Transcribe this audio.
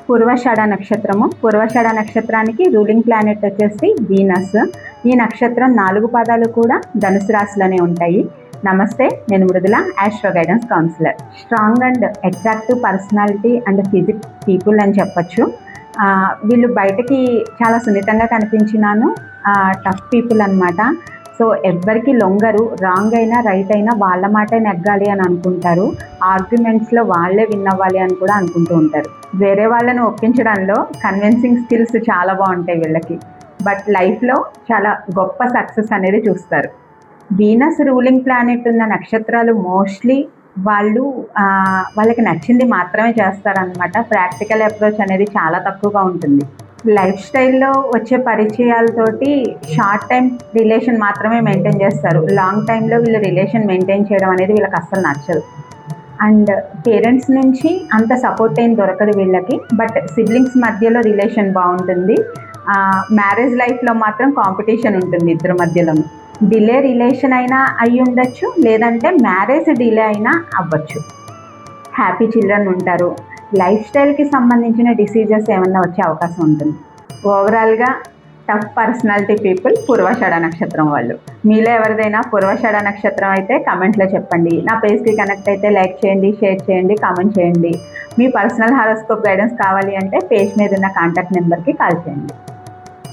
పూర్వాషాఢ నక్షత్రము. పూర్వాషాఢ నక్షత్రానికి ruling planet వచ్చేసి వీనస్. ఈ నక్షత్రం 4 పాదాలు కూడా ధనుసు రాశిలోనే ఉంటాయి. నమస్తే, నేను Mrudula, astro guidance counsellor. Strong and attractive personality and physics people అని చెప్పచ్చు. వీళ్ళు బయటకి చాలా సున్నితంగా కనిపించినాను టఫ్ పీపుల్ అనమాట. సో ఎవ్వరికి లొంగరు, రాంగ్ అయినా రైట్ అయినా వాళ్ళ మాటే నెగ్గాలి అని అనుకుంటారు. ఆర్గ్యుమెంట్స్లో వాళ్ళే విన్ అవ్వాలి అని కూడా అనుకుంటూ ఉంటారు. వేరే వాళ్ళని ఒప్పించడంలో కన్విన్సింగ్ స్కిల్స్ చాలా బాగుంటాయి వీళ్ళకి. బట్ లైఫ్లో చాలా గొప్ప సక్సెస్ అనేది చూస్తారు. వీనస్ రూలింగ్ ప్లానెట్ ఉన్న నక్షత్రాలు మోస్ట్లీ వాళ్ళకి నచ్చింది మాత్రమే చేస్తారనమాట. ప్రాక్టికల్ అప్రోచ్ అనేది చాలా తక్కువగా ఉంటుంది. లైఫ్ స్టైల్లో వచ్చే పరిచయాలతోటి షార్ట్ టైం రిలేషన్ మాత్రమే మెయింటైన్ చేస్తారు. లాంగ్ టైంలో వీళ్ళు రిలేషన్ మెయింటైన్ చేయడం అనేది వీళ్ళకి అస్సలు నచ్చదు. అండ్ పేరెంట్స్ నుంచి అంత సపోర్ట్ ఏం దొరకదు వీళ్ళకి. బట్ సిబ్లింగ్స్ మధ్యలో రిలేషన్ బాగుంటుంది. మ్యారేజ్ లైఫ్లో మాత్రం కాంపిటీషన్ ఉంటుంది ఇద్దరి మధ్యలో. డిలే రిలేషన్ అయినా అయి ఉండొచ్చు, లేదంటే మ్యారేజ్ డిలే అయినా అవ్వచ్చు. హ్యాపీ చిల్డ్రన్ ఉంటారు. లైఫ్ స్టైల్కి సంబంధించిన డిసీజెస్ ఏమన్నా వచ్చే అవకాశం ఉంటుంది. ఓవరాల్గా టఫ్ పర్సనాలిటీ పీపుల్ పూర్వాషాఢ నక్షత్రం వాళ్ళు. మీలో ఎవరిదైనా పూర్వాషాఢ నక్షత్రం అయితే కమెంట్లో చెప్పండి. నా పేజ్కి కనెక్ట్ అయితే లైక్ చేయండి, షేర్ చేయండి, కామెంట్ చేయండి. మీ పర్సనల్ హారోస్కోప్ గైడెన్స్ కావాలి అంటే పేజ్ మీద ఉన్న కాంటాక్ట్ నెంబర్కి కాల్ చేయండి.